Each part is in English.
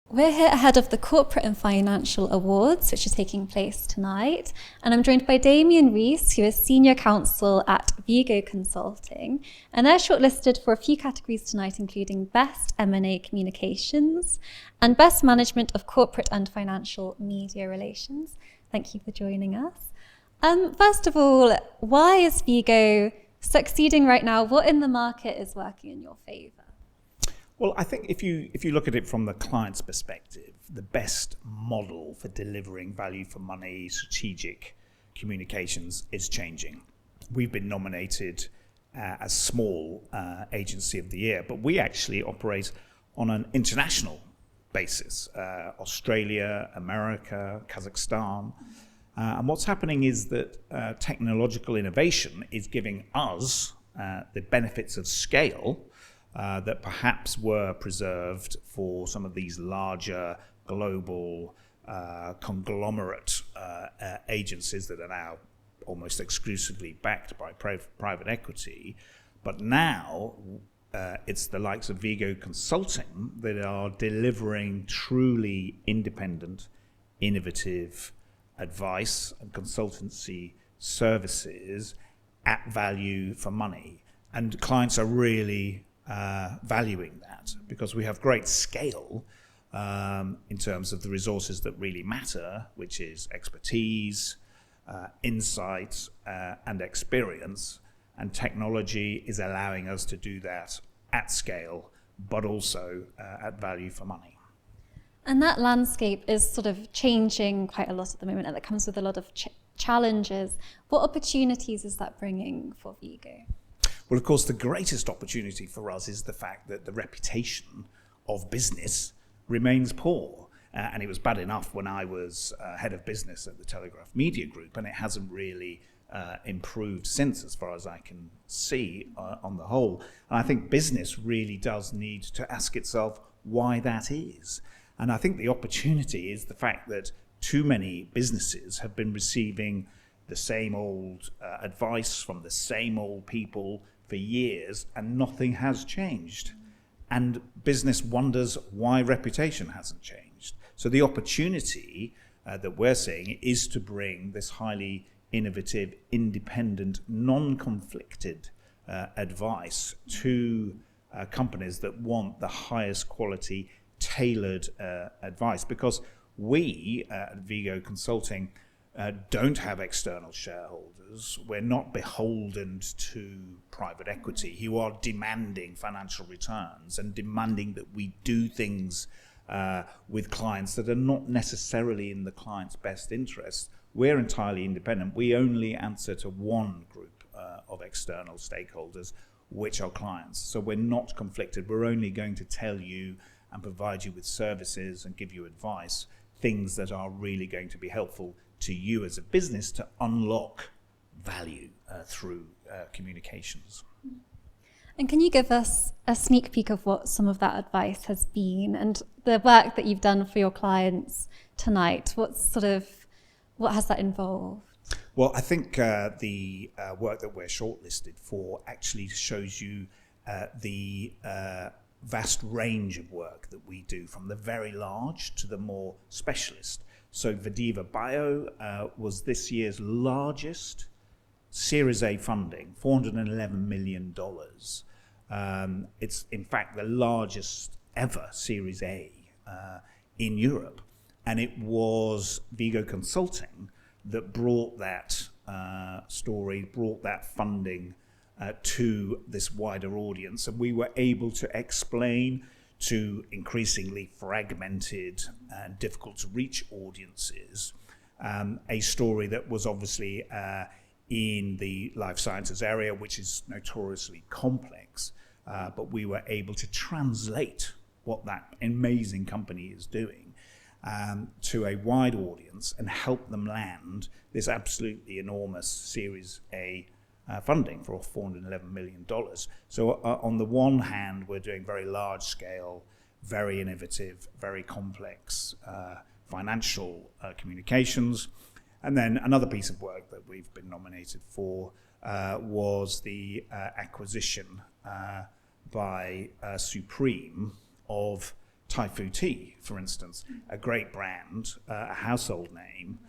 We're here ahead of the Corporate and Financial Awards, which are taking place tonight. And I'm joined by Damian Reece, who is Senior Counsel at Vigo Consulting. And they're shortlisted for a few categories tonight, including Best M&A Communications and Best Management of Corporate and Financial Media Relations. Thank you for joining us. First of all, why is Vigo succeeding right now? What in the market is working in your favour? Well, I think if you look at it from the client's perspective, the best model for delivering value for money, strategic communications is changing. We've been nominated as Small Agency of the Year, but we actually operate on an international basis. Australia, America, Kazakhstan. And what's happening is that technological innovation is giving us the benefits of scale that perhaps were preserved for some of these larger global conglomerate agencies that are now almost exclusively backed by private equity. But now it's the likes of Vigo Consulting that are delivering truly independent, innovative advice and consultancy services at value for money. And clients are really valuing that because we have great scale in terms of the resources that really matter, which is expertise, insight, and experience. And technology is allowing us to do that at scale, but also at value for money. And that landscape is sort of changing quite a lot at the moment, and that comes with a lot of challenges. What opportunities is that bringing for Vigo? Well, of course, the greatest opportunity for us is the fact that the reputation of business remains poor. And it was bad enough when I was head of business at the Telegraph Media Group, and it hasn't really improved since, as far as I can see on the whole. And I think business really does need to ask itself why that is. And I think the opportunity is the fact that too many businesses have been receiving the same old advice from the same old people for years, and nothing has changed. And business wonders why reputation hasn't changed. So the opportunity that we're seeing is to bring this highly innovative, independent, non-conflicted advice to companies that want the highest quality, tailored advice. Because we at Vigo Consulting don't have external shareholders. We're not beholden to private equity who are demanding financial returns and demanding that we do things with clients that are not necessarily in the client's best interest. We're entirely independent. We only answer to one group of external stakeholders, which are clients. So we're not conflicted. We're only going to tell you and provide you with services and give you advice, things that are really going to be helpful to you as a business to unlock value through communications. And can you give us a sneak peek of what some of that advice has been and the work that you've done for your clients tonight? What has that involved? Well, I think the work that we're shortlisted for actually shows you the vast range of work that we do, from the very large to the more specialist. So Vidiva Bio was this year's largest Series A funding, $411 million. It's in fact the largest ever Series A in Europe. And it was Vigo Consulting that brought that story, brought that funding to this wider audience. And we were able to explain to increasingly fragmented and difficult to reach audiences a story that was obviously in the life sciences area, which is notoriously complex, but we were able to translate what that amazing company is doing to a wide audience and help them land this absolutely enormous Series A funding for $411 million. So on the one hand, we're doing very large scale, very innovative, very complex financial communications. And then another piece of work that we've been nominated for was the acquisition by Supreme of Thai food tea, for instance, a great brand, a household name,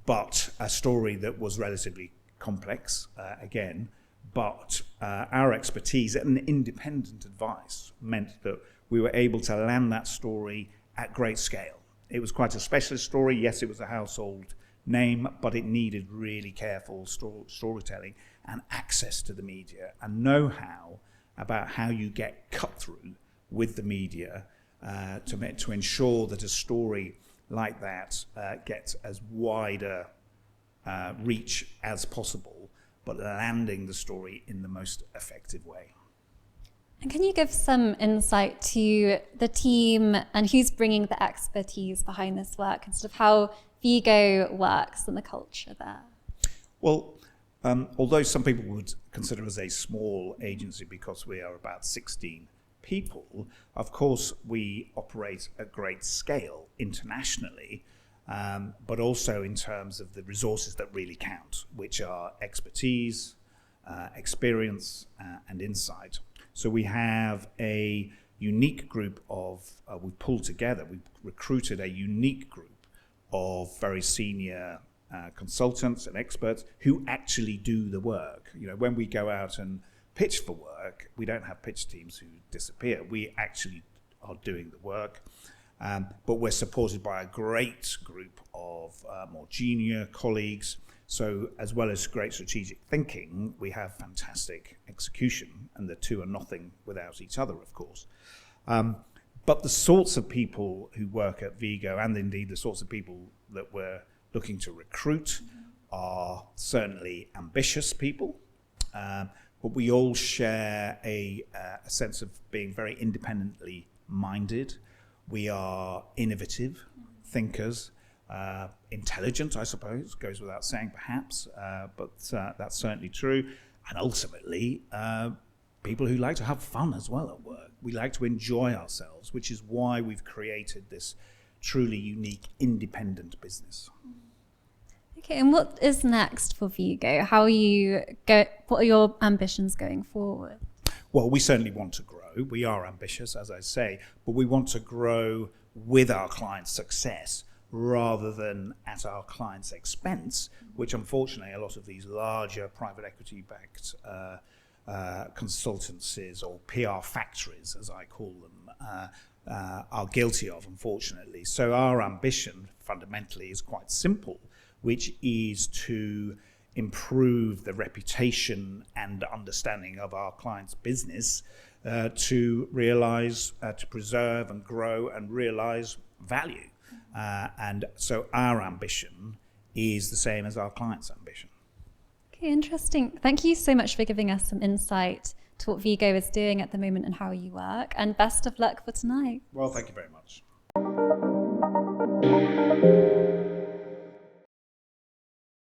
but a story that was relatively complex, again, but our expertise and independent advice meant that we were able to land that story at great scale. It was quite a specialist story. Yes, it was a household name, but it needed really careful storytelling and access to the media and know-how about how you get cut through with the media to ensure that a story like that gets as wide a reach as possible, but landing the story in the most effective way. And can you give some insight to the team and who's bringing the expertise behind this work and sort of how Vigo works and the culture there? Well, although some people would consider us a small agency because we are about 16 people, of course we operate at great scale internationally, but also in terms of the resources that really count, which are expertise, experience, and insight. So we have a unique group of, we've recruited a unique group of very senior consultants and experts who actually do the work. You know, when we go out and pitch for work, we don't have pitch teams who disappear. We actually are doing the work, but we're supported by a great group of more junior colleagues. So as well as great strategic thinking, we have fantastic execution, and the two are nothing without each other, of course. But the sorts of people who work at Vigo, and indeed the sorts of people that we're looking to recruit, are certainly ambitious people, but we all share a sense of being very independently minded. We are innovative thinkers, intelligent, I suppose, goes without saying perhaps, but that's certainly true. And ultimately, people who like to have fun as well at work. We like to enjoy ourselves, which is why we've created this truly unique independent business. Okay, and what is next for Vigo? What are your ambitions going forward? Well, we certainly want to grow. We are ambitious, as I say, but we want to grow with our clients' success rather than at our clients' expense, which unfortunately a lot of these larger private equity-backed consultancies or PR factories, as I call them, are guilty of, unfortunately. So our ambition fundamentally is quite simple, which is to improve the reputation and understanding of our clients' business to realize, to preserve and grow and realize value. And so our ambition is the same as our clients' ambition. Okay, interesting. Thank you so much for giving us some insight to what Vigo is doing at the moment and how you work. And best of luck for tonight. Well, thank you very much.